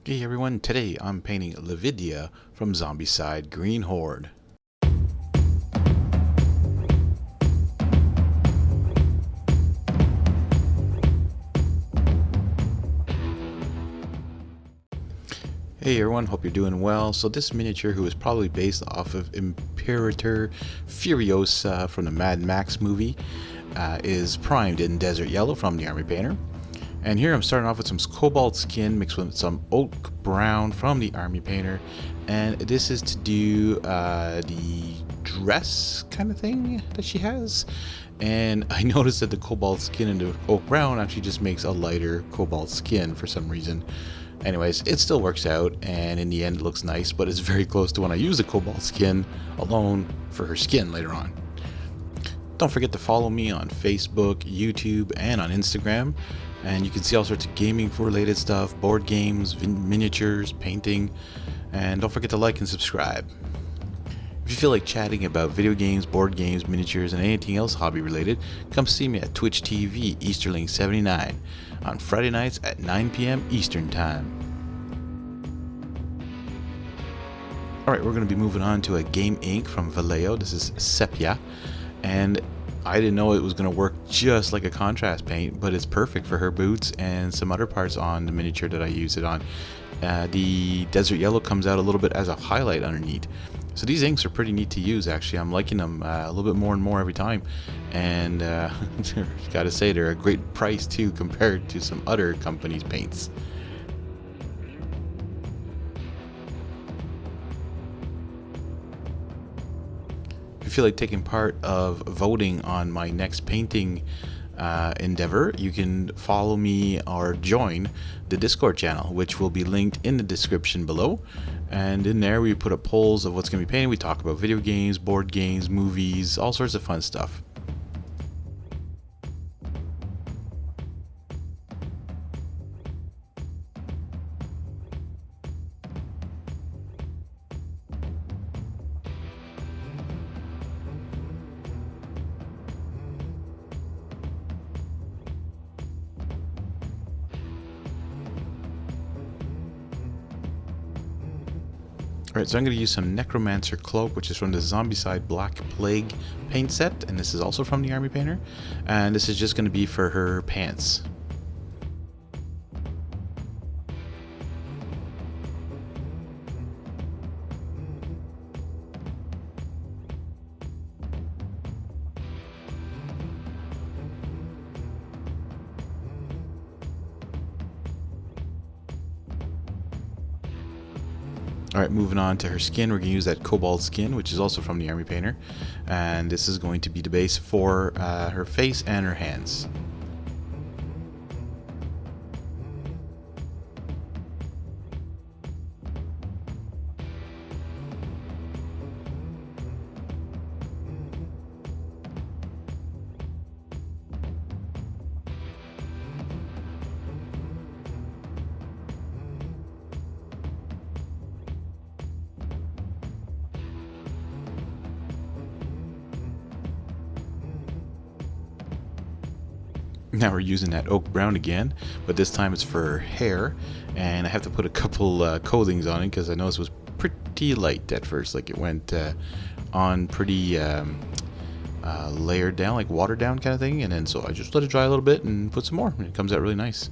Hey everyone, today I'm painting Lividia from Zombicide Green Horde. Hey everyone, hope you're doing well. So this miniature, who is probably based off of Imperator Furiosa from the Mad Max movie, is primed in desert yellow from the Army Painter. And here I'm starting off with some cobalt skin mixed with some oak brown from the Army Painter. And this is to do the dress kind of thing that she has. And I noticed that the cobalt skin and the oak brown actually just makes a lighter cobalt skin for some reason. Anyways, it still works out, and in the end it looks nice, but it's very close to when I use the cobalt skin alone for her skin later on. Don't forget to follow me on Facebook, YouTube, and on Instagram. And you can see all sorts of gaming related stuff, board games, miniatures, painting. And don't forget to like and subscribe. If you feel like chatting about video games, board games, miniatures, and anything else hobby related, come see me at Twitch TV Easterling 79 on Friday nights at 9 p.m. Eastern Time. Alright, we're going to be moving on to a Game Ink from Vallejo. This is Sepia. And I didn't know it was going to work just like a contrast paint, but it's perfect for her boots and some other parts on the miniature that I use it on. The desert yellow comes out a little bit as a highlight underneath. So these inks are pretty neat to use, actually. I'm liking them a little bit more and more every time. And gotta say, they're a great price too compared to some other companies' paints. If you feel like taking part of voting on my next painting endeavor, you can follow me or join the Discord channel, which will be linked in the description below. And in there we put up polls of what's going to be painted. We talk about video games, board games, movies, all sorts of fun stuff. Alright, so I'm going to use some Necromancer Cloak, which is from the Zombicide Black Plague paint set, and this is also from the Army Painter, and this is just going to be for her pants. Alright, moving on to her skin, we're going to use that cobalt skin, which is also from the Army Painter. And this is going to be the base for her face and her hands. Now we're using that oak brown again, but this time it's for hair, and I have to put a couple coatings on it because I noticed it was pretty light at first. Like it went on pretty layered down, like watered down kind of thing, and then so I just let it dry a little bit and put some more, and it comes out really nice.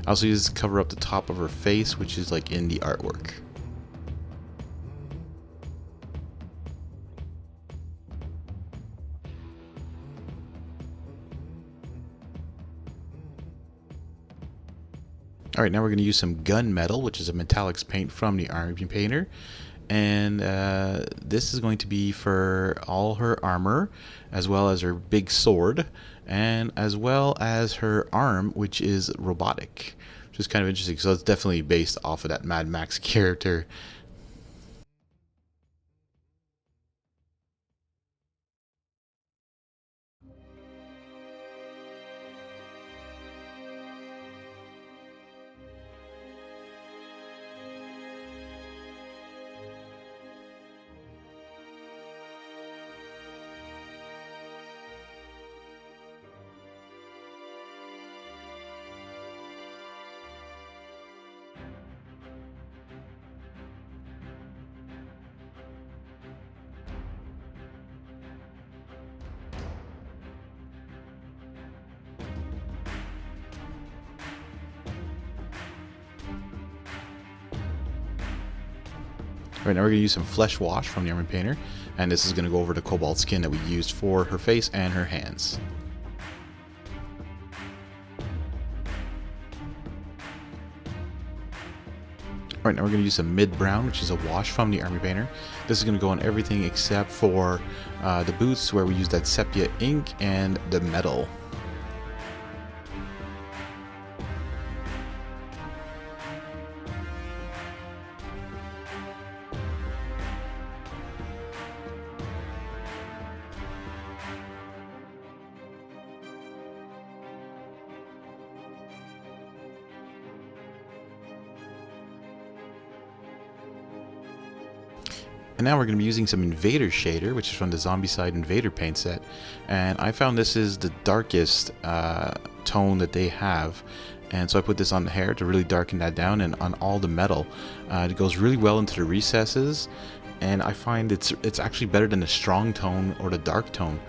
I also use this to cover up the top of her face, which is like in the artwork. Alright, now we're going to use some gunmetal, which is a metallics paint from the Army Painter. And this is going to be for all her armor, as well as her big sword, and as well as her arm, which is robotic. Which is kind of interesting, so it's definitely based off of that Mad Max character. Right now we're going to use some flesh wash from the Army Painter, and this is going to go over the cobalt skin that we used for her face and her hands. Right now we're going to use some mid-brown, which is a wash from the Army Painter. This is going to go on everything except for the boots, where we use that sepia ink, and the metal. And now we're going to be using some Invader shader, which is from the Zombicide Invader paint set. And I found this is the darkest tone that they have. And so I put this on the hair to really darken that down, and on all the metal. It goes really well into the recesses. And I find it's actually better than the strong tone or the dark tone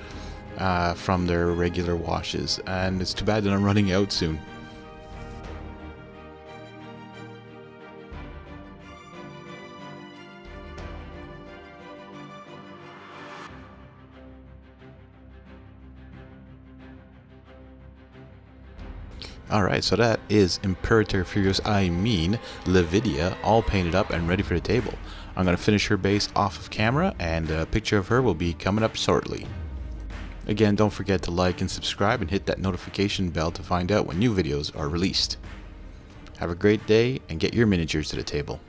from their regular washes. And it's too bad that I'm running out soon. Alright, so that is Imperator Furiosa, Lividia, all painted up and ready for the table. I'm going to finish her base off of camera, and a picture of her will be coming up shortly. Again, don't forget to like and subscribe and hit that notification bell to find out when new videos are released. Have a great day, and get your miniatures to the table.